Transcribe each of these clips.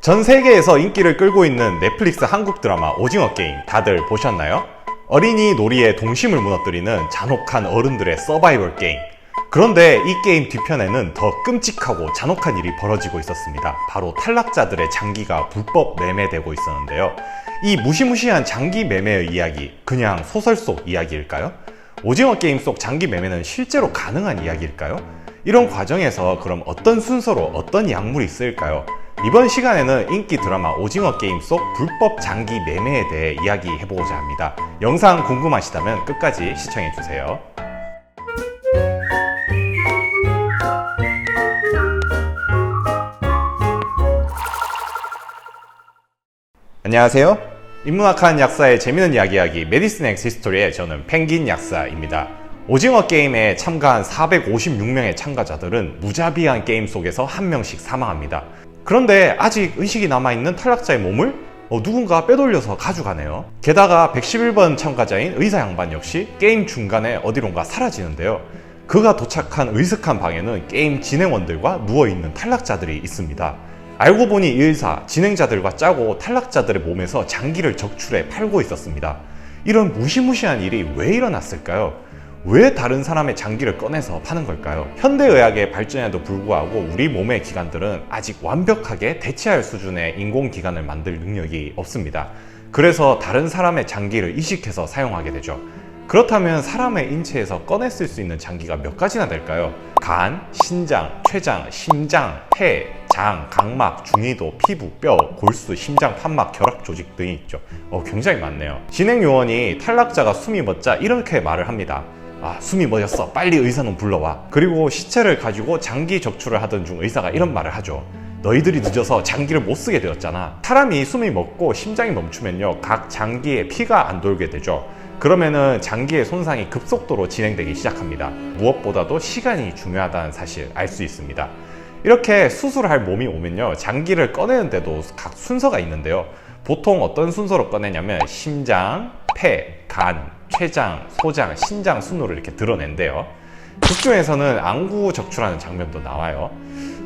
전 세계에서 인기를 끌고 있는 넷플릭스 한국 드라마 오징어 게임 다들 보셨나요? 어린이 놀이의 동심을 무너뜨리는 잔혹한 어른들의 서바이벌 게임. 그런데 이 게임 뒤편에는 더 끔찍하고 잔혹한 일이 벌어지고 있었습니다. 바로 탈락자들의 장기가 불법 매매되고 있었는데요. 이 무시무시한 장기 매매의 이야기, 그냥 소설 속 이야기일까요? 오징어 게임 속 장기 매매는 실제로 가능한 이야기일까요? 이런 과정에서 그럼 어떤 순서로 어떤 약물이 쓰일까요? 이번 시간에는 인기 드라마 오징어 게임 속 불법 장기 매매에 대해 이야기해보고자 합니다. 영상 궁금하시다면 끝까지 시청해주세요. 안녕하세요. 인문학한 약사의 재미있는 이야기하기 메디슨 엑스 히스토리의 저는 펭귄 약사입니다. 오징어 게임에 참가한 456명의 참가자들은 무자비한 게임 속에서 한 명씩 사망합니다. 그런데 아직 의식이 남아있는 탈락자의 몸을 누군가 빼돌려서 가져가네요. 게다가 111번 참가자인 의사 양반 역시 게임 중간에 어디론가 사라지는데요. 그가 도착한 의슥한 방에는 게임 진행원들과 누워있는 탈락자들이 있습니다. 알고 보니 이 의사, 진행자들과 짜고 탈락자들의 몸에서 장기를 적출해 팔고 있었습니다. 이런 무시무시한 일이 왜 일어났을까요? 왜 다른 사람의 장기를 꺼내서 파는 걸까요? 현대의학의 발전에도 불구하고 우리 몸의 기관들은 아직 완벽하게 대체할 수준의 인공기관을 만들 능력이 없습니다. 그래서 다른 사람의 장기를 이식해서 사용하게 되죠. 그렇다면 사람의 인체에서 꺼냈을 수 있는 장기가 몇 가지나 될까요? 간, 신장, 췌장, 심장, 폐, 장, 각막, 중이도, 피부, 뼈, 골수, 심장, 판막, 결합 조직 등이 있죠. 굉장히 많네요. 진행 요원이 탈락자가 숨이 멎자 이렇게 말을 합니다. 숨이 멎었어. 빨리 의사놈 불러와. 그리고 시체를 가지고 장기 적출을 하던 중 의사가 이런 말을 하죠. 너희들이 늦어서 장기를 못 쓰게 되었잖아. 사람이 숨이 멎고 심장이 멈추면요, 각 장기에 피가 안 돌게 되죠. 그러면은 장기의 손상이 급속도로 진행되기 시작합니다. 무엇보다도 시간이 중요하다는 사실 알 수 있습니다. 이렇게 수술할 몸이 오면요, 장기를 꺼내는데도 각 순서가 있는데요. 보통 어떤 순서로 꺼내냐면 심장, 폐, 간, 췌장, 소장, 신장 순으로 이렇게 드러낸대요. 극중에서는 안구 적출하는 장면도 나와요.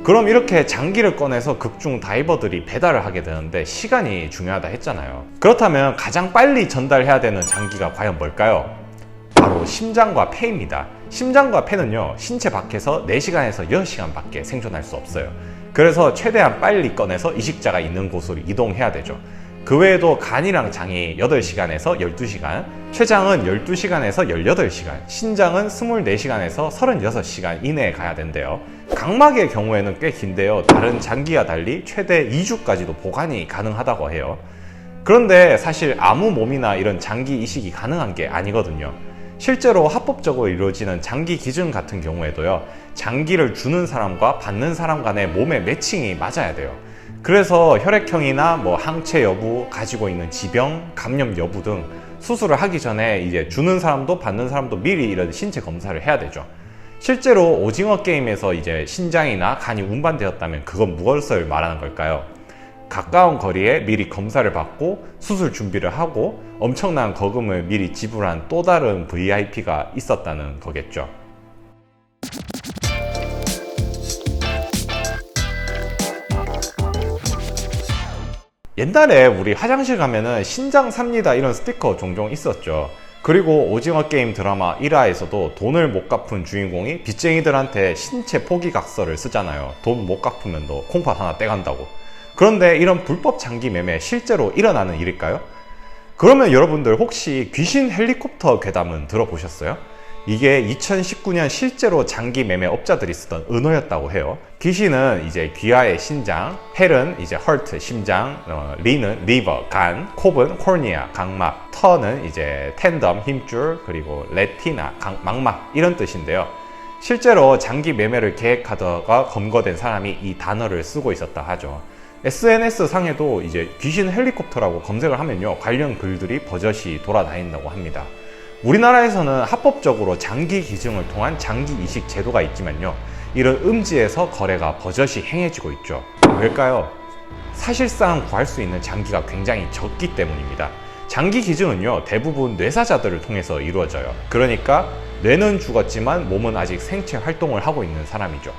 그럼 이렇게 장기를 꺼내서 극중 다이버들이 배달을 하게 되는데 시간이 중요하다 했잖아요. 그렇다면 가장 빨리 전달해야 되는 장기가 과연 뭘까요? 바로 심장과 폐입니다. 심장과 폐는요, 신체 밖에서 4시간에서 6시간 밖에 생존할 수 없어요. 그래서 최대한 빨리 꺼내서 이식자가 있는 곳으로 이동해야 되죠. 그 외에도 간이랑 장이 8시간에서 12시간, 췌장은 12시간에서 18시간, 신장은 24시간에서 36시간 이내에 가야 된대요. 각막의 경우에는 꽤 긴데요. 다른 장기와 달리 최대 2주까지도 보관이 가능하다고 해요. 그런데 사실 아무 몸이나 이런 장기 이식이 가능한 게 아니거든요. 실제로 합법적으로 이루어지는 장기 기증 같은 경우에도요, 장기를 주는 사람과 받는 사람 간의 몸의 매칭이 맞아야 돼요. 그래서 혈액형이나 항체 여부, 가지고 있는 지병, 감염 여부 등 수술을 하기 전에 이제 주는 사람도 받는 사람도 미리 이런 신체 검사를 해야 되죠. 실제로 오징어 게임에서 이제 신장이나 간이 운반되었다면 그건 무엇을 말하는 걸까요? 가까운 거리에 미리 검사를 받고 수술 준비를 하고 엄청난 거금을 미리 지불한 또 다른 VIP가 있었다는 거겠죠. 옛날에 우리 화장실 가면은 신장 삽니다 이런 스티커 종종 있었죠. 그리고 오징어 게임 드라마 1화에서도 돈을 못 갚은 주인공이 빚쟁이들한테 신체 포기각서를 쓰잖아요. 돈 못 갚으면 너 콩팥 하나 떼간다고. 그런데 이런 불법 장기 매매 실제로 일어나는 일일까요? 그러면 여러분들 혹시 귀신 헬리콥터 괴담은 들어보셨어요? 이게 2019년 실제로 장기 매매 업자들이 쓰던 은어였다고 해요. 귀신은 이제 귀하의 신장, 헬은 이제 heart, 심장, 리는 liver, 간, 콥은 코르니아, 각막, 터는 이제 텐덤, 힘줄, 그리고 레티나, 망막 이런 뜻인데요. 실제로 장기 매매를 계획하다가 검거된 사람이 이 단어를 쓰고 있었다 하죠. SNS 상에도 이제 귀신 헬리콥터라고 검색을 하면요, 관련 글들이 버젓이 돌아다닌다고 합니다. 우리나라에서는 합법적으로 장기 기증을 통한 장기 이식 제도가 있지만요, 이런 음지에서 거래가 버젓이 행해지고 있죠. 왜일까요? 사실상 구할 수 있는 장기가 굉장히 적기 때문입니다. 장기 기증은요, 대부분 뇌사자들을 통해서 이루어져요. 그러니까 뇌는 죽었지만 몸은 아직 생체 활동을 하고 있는 사람이죠.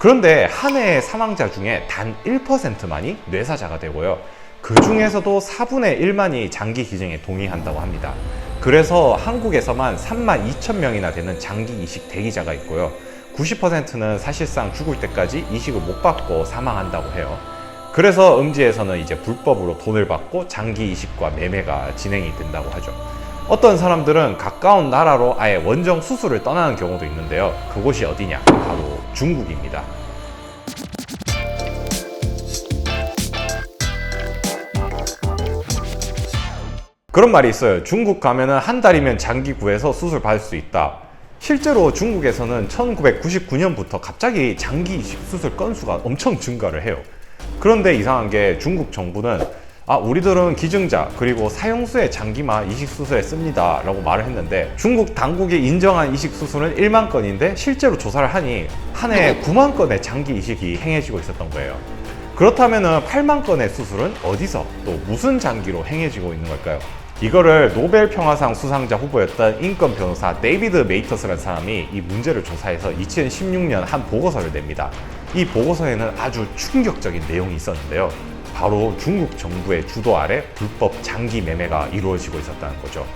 그런데 한 해의 사망자 중에 단 1%만이 뇌사자가 되고요. 그 중에서도 4분의 1만이 장기 기증에 동의한다고 합니다. 그래서 한국에서만 32,000명이나 되는 장기 이식 대기자가 있고요. 90%는 사실상 죽을 때까지 이식을 못 받고 사망한다고 해요. 그래서 음지에서는 이제 불법으로 돈을 받고 장기 이식과 매매가 진행이 된다고 하죠. 어떤 사람들은 가까운 나라로 아예 원정 수술을 떠나는 경우도 있는데요. 그곳이 어디냐? 바로 중국입니다. 그런 말이 있어요. 중국 가면은 한 달이면 장기 구해서 수술 받을 수 있다. 실제로 중국에서는 1999년부터 갑자기 장기 이식 수술 건수가 엄청 증가를 해요. 그런데 이상한 게 중국 정부는 우리들은 기증자 그리고 사형수의 장기만 이식 수술에 씁니다 라고 말을 했는데, 중국 당국이 인정한 이식 수술은 1만 건인데 실제로 조사를 하니 한 해에 9만 건의 장기 이식이 행해지고 있었던 거예요. 그렇다면 8만 건의 수술은 어디서 또 무슨 장기로 행해지고 있는 걸까요? 이거를 노벨 평화상 수상자 후보였던 인권 변호사 데이비드 메이터스라는 사람이 이 문제를 조사해서 2016년 한 보고서를 냅니다. 이 보고서에는 아주 충격적인 내용이 있었는데요. 바로 중국 정부의 주도 아래 불법 장기 매매가 이루어지고 있었다는 거죠.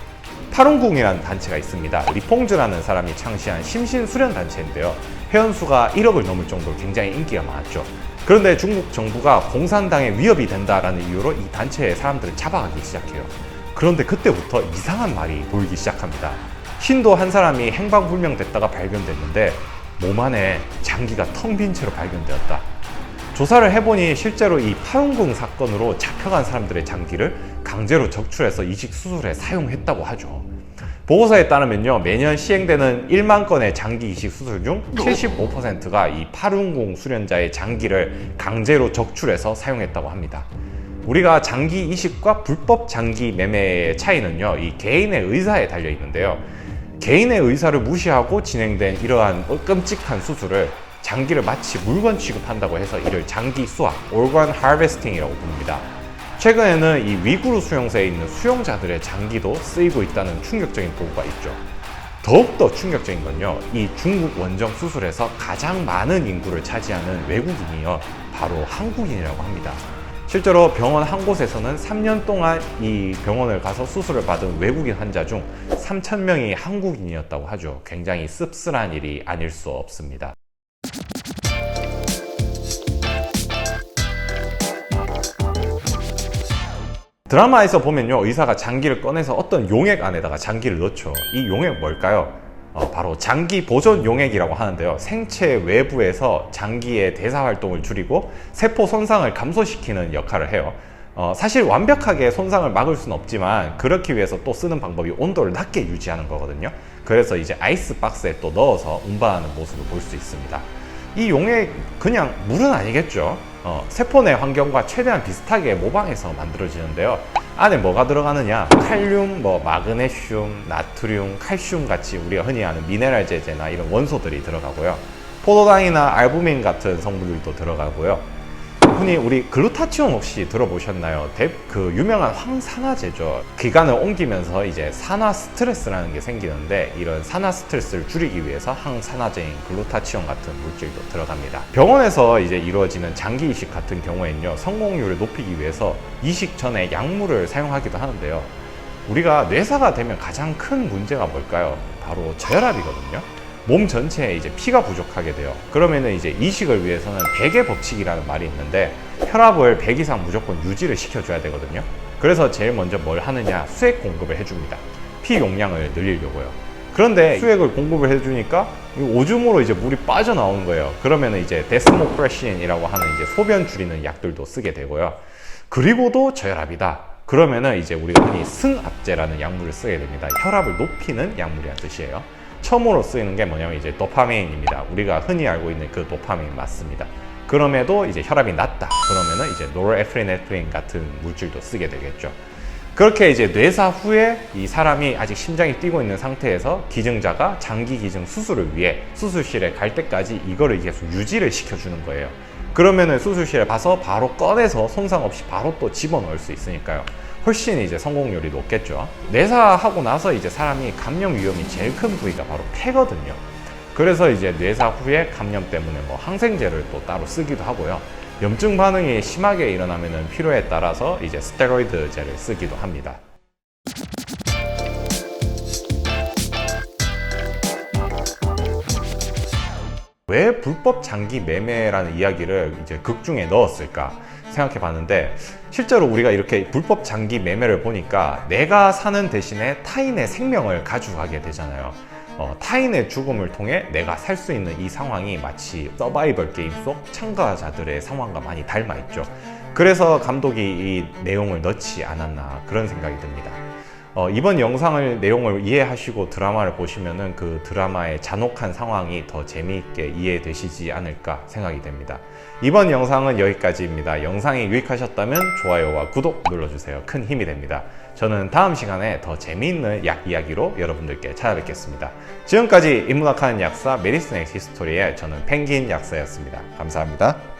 파룬궁이라는 단체가 있습니다. 리퐁즈라는 사람이 창시한 심신수련 단체인데요. 회원수가 1억을 넘을 정도로 굉장히 인기가 많았죠. 그런데 중국 정부가 공산당에 위협이 된다라는 이유로 이 단체의 사람들을 잡아가기 시작해요. 그런데 그때부터 이상한 말이 보이기 시작합니다. 신도 한 사람이 행방불명됐다가 발견됐는데 몸 안에 장기가 텅 빈 채로 발견되었다. 조사를 해보니 실제로 이 파룬궁 사건으로 잡혀간 사람들의 장기를 강제로 적출해서 이식 수술에 사용했다고 하죠. 보고서에 따르면요, 매년 시행되는 1만 건의 장기 이식 수술 중 75%가 이 파룬궁 수련자의 장기를 강제로 적출해서 사용했다고 합니다. 우리가 장기 이식과 불법 장기 매매의 차이는요, 이 개인의 의사에 달려 있는데요. 개인의 의사를 무시하고 진행된 이러한 끔찍한 수술을 장기를 마치 물건 취급한다고 해서 이를 장기 수확, organ harvesting이라고 부릅니다. 최근에는 이 위구르 수용소에 있는 수용자들의 장기도 쓰이고 있다는 충격적인 보고가 있죠. 더욱더 충격적인 건요, 이 중국 원정 수술에서 가장 많은 인구를 차지하는 외국인이요, 바로 한국인이라고 합니다. 실제로 병원 한 곳에서는 3년 동안 이 병원을 가서 수술을 받은 외국인 환자 중 3,000명이 한국인이었다고 하죠. 굉장히 씁쓸한 일이 아닐 수 없습니다. 드라마에서 보면요, 의사가 장기를 꺼내서 어떤 용액 안에다가 장기를 넣죠. 이 용액 뭘까요? 바로 장기 보존 용액이라고 하는데요. 생체 외부에서 장기의 대사 활동을 줄이고 세포 손상을 감소시키는 역할을 해요. 사실 완벽하게 손상을 막을 수는 없지만 그렇기 위해서 또 쓰는 방법이 온도를 낮게 유지하는 거거든요. 그래서 이제 아이스박스에 또 넣어서 운반하는 모습을 볼 수 있습니다. 이 용액 그냥 물은 아니겠죠. 세포 내 환경과 최대한 비슷하게 모방해서 만들어지는데요. 안에 뭐가 들어가느냐? 칼륨, 마그네슘, 나트륨, 칼슘 같이 우리가 흔히 아는 미네랄 제제나 이런 원소들이 들어가고요. 포도당이나 알부민 같은 성분들도 들어가고요. 흔히 우리 글루타치온 혹시 들어보셨나요? 그 유명한 황산화제죠. 기관을 옮기면서 이제 산화 스트레스라는 게 생기는데 이런 산화 스트레스를 줄이기 위해서 항산화제인 글루타치온 같은 물질도 들어갑니다. 병원에서 이제 이루어지는 장기 이식 같은 경우에는요, 성공률을 높이기 위해서 이식 전에 약물을 사용하기도 하는데요. 우리가 뇌사가 되면 가장 큰 문제가 뭘까요? 바로 저혈압이거든요. 몸 전체에 이제 피가 부족하게 돼요. 그러면은 이제 이식을 위해서는 100의 법칙이라는 말이 있는데 혈압을 100 이상 무조건 유지를 시켜줘야 되거든요. 그래서 제일 먼저 뭘 하느냐? 수액 공급을 해줍니다. 피 용량을 늘리려고요. 그런데 수액을 공급을 해주니까 오줌으로 이제 물이 빠져나오는 거예요. 그러면은 이제 데스모프레신이라고 하는 이제 소변 줄이는 약들도 쓰게 되고요. 그리고도 저혈압이다. 그러면은 이제 우리가 흔히 승압제라는 약물을 쓰게 됩니다. 혈압을 높이는 약물이라는 뜻이에요. 처음으로 쓰이는 게 뭐냐면 이제 도파민입니다. 우리가 흔히 알고 있는 그 도파민 맞습니다. 그럼에도 이제 혈압이 낮다. 그러면은 이제 노르에프리네프린 같은 물질도 쓰게 되겠죠. 그렇게 이제 뇌사 후에 이 사람이 아직 심장이 뛰고 있는 상태에서 기증자가 장기 기증 수술을 위해 수술실에 갈 때까지 이거를 계속 유지를 시켜주는 거예요. 그러면은 수술실에 가서 바로 꺼내서 손상 없이 바로 또 집어넣을 수 있으니까요. 훨씬 이제 성공률이 높겠죠. 뇌사하고 나서 이제 사람이 감염 위험이 제일 큰 부위가 바로 폐거든요. 그래서 이제 뇌사 후에 감염 때문에 뭐 항생제를 또 따로 쓰기도 하고요. 염증 반응이 심하게 일어나면 필요에 따라서 이제 스테로이드제를 쓰기도 합니다. 왜 불법 장기 매매라는 이야기를 이제 극 중에 넣었을까 생각해 봤는데, 실제로 우리가 이렇게 불법 장기 매매를 보니까 내가 사는 대신에 타인의 생명을 가져가게 되잖아요. 타인의 죽음을 통해 내가 살 수 있는 이 상황이 마치 서바이벌 게임 속 참가자들의 상황과 많이 닮아 있죠. 그래서 감독이 이 내용을 넣지 않았나 그런 생각이 듭니다. 이번 영상을 내용을 이해하시고 드라마를 보시면은 그 드라마의 잔혹한 상황이 더 재미있게 이해되시지 않을까 생각이 됩니다. 이번 영상은 여기까지입니다. 영상이 유익하셨다면 좋아요와 구독 눌러주세요. 큰 힘이 됩니다. 저는 다음 시간에 더 재미있는 약 이야기로 여러분들께 찾아뵙겠습니다. 지금까지 인문학하는 약사 메디슨 엑 히스토리의 저는 펭귄 약사였습니다. 감사합니다.